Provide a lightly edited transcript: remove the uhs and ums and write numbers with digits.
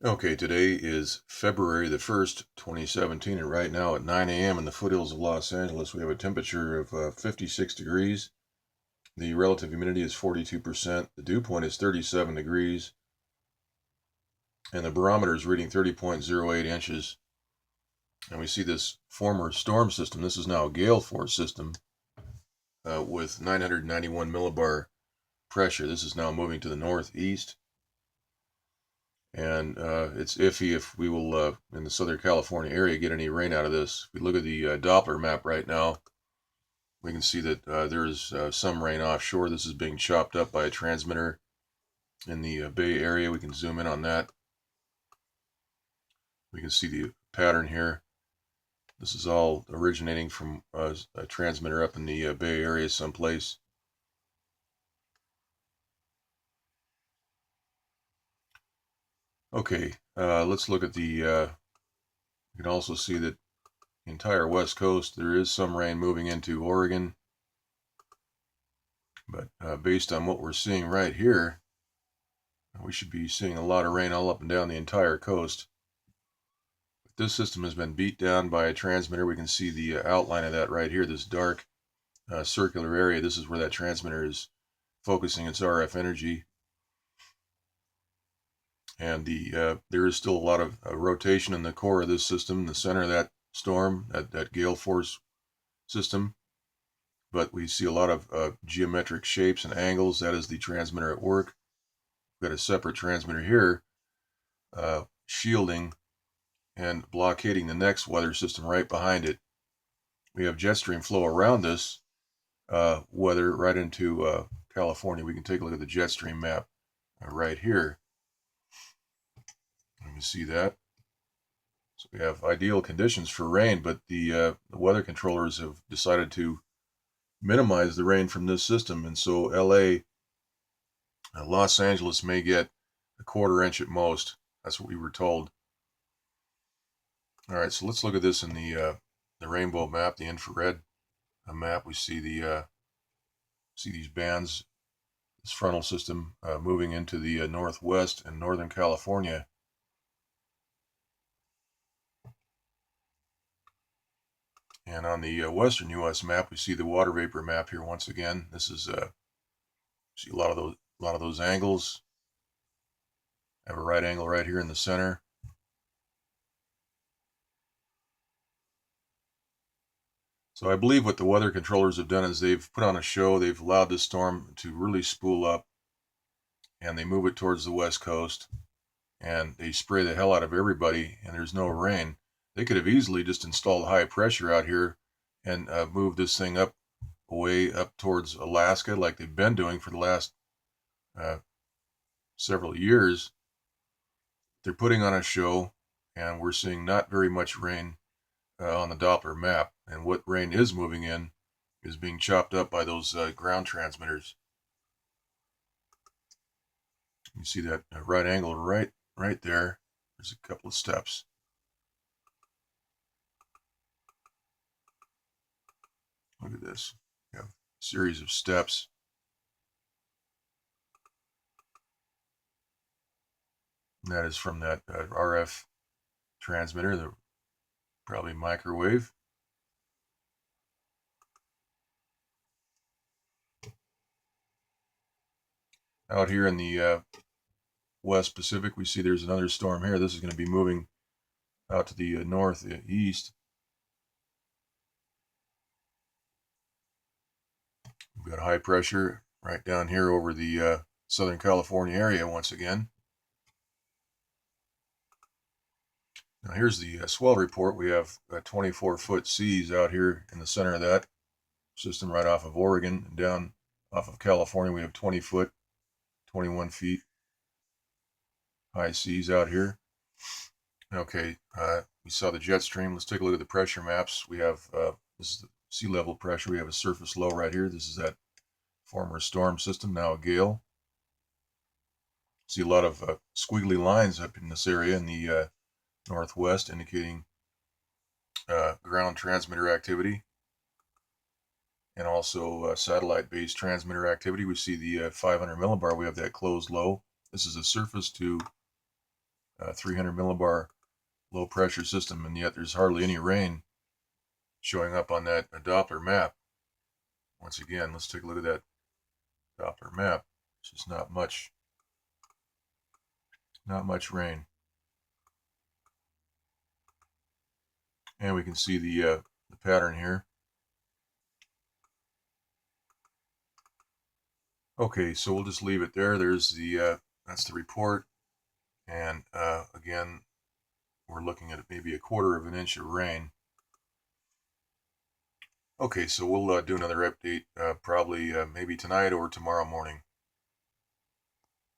Okay, today is February the 1st, 2017, and right now at 9 a.m. in the foothills of Los Angeles, we have a temperature of 56 degrees. The relative humidity is 42%. The dew point is 37 degrees, and the barometer is reading 30.08 inches. And we see this former storm system. This is now a gale force system with 991 millibar pressure. This is now moving to the northeast. And it's iffy if we will, in the Southern California area, get any rain out of this. If we look at the Doppler map right now, we can see that there is some rain offshore. This is being chopped up by a transmitter in the Bay Area. We can zoom in on that. We can see the pattern here. This is all originating from a transmitter up in the Bay Area someplace. Okay, let's look at the, you can also see that the entire west coast, there is some rain moving into Oregon. But based on what we're seeing right here, we should be seeing a lot of rain all up and down the entire coast. But this system has been beat down by a transmitter. We can see the outline of that right here, this dark circular area. This is where that transmitter is focusing its RF energy. And there is still a lot of rotation in the core of this system, the center of that storm, that gale force system. But we see a lot of geometric shapes and angles. That is the transmitter at work. We've got a separate transmitter here shielding and blockading the next weather system right behind it. We have jet stream flow around this weather right into California. We can take a look at the jet stream map right here. You can see that. So we have ideal conditions for rain, but the weather controllers have decided to minimize the rain from this system, and so LA, Los Angeles may get a quarter inch at most. That's what we were told. All right, so let's look at this in the rainbow map, the infrared map. We see see these bands, this frontal system moving into the northwest and northern California. And on the western U.S. map, we see the water vapor map here once again. This is see a lot of those angles. I have a right angle right here in the center. So I believe what the weather controllers have done is they've put on a show. They've allowed this storm to really spool up, and they move it towards the west coast, and they spray the hell out of everybody, and there's no rain. They could have easily just installed high pressure out here and moved this thing up away up towards Alaska like they've been doing for the last several years. They're putting on a show, and we're seeing not very much rain on the Doppler map. And what rain is moving in is being chopped up by those ground transmitters. You see that right angle right there. There's a couple of steps. Look at this. You have a series of steps. And that is from that RF transmitter, the probably microwave. Out here in the West Pacific, we see there's another storm here. This is going to be moving out to the northeast. We've got high pressure right down here over the Southern California area once again. Now here's the swell report. We have 24-foot seas out here in the center of that system right off of Oregon. And down off of California, we have 20 foot, 21 feet high seas out here. Okay, we saw the jet stream. Let's take a look at the pressure maps. We have, this is the sea level pressure. We have a surface low right here. This is that former storm system, now a gale. See a lot of squiggly lines up in this area in the northwest, indicating ground transmitter activity, and also satellite-based transmitter activity. We see the 500 millibar. We have that closed low. This is a surface to 300 millibar low pressure system, and yet there's hardly any rain showing up on that Doppler map. Once again, let's take a look at that Doppler map. It's just not much rain. And we can see the pattern here. Okay, so we'll just leave it there. There's that's the report. And again, we're looking at maybe 1/4 of an inch of rain. Okay, so we'll do another update probably maybe tonight or tomorrow morning.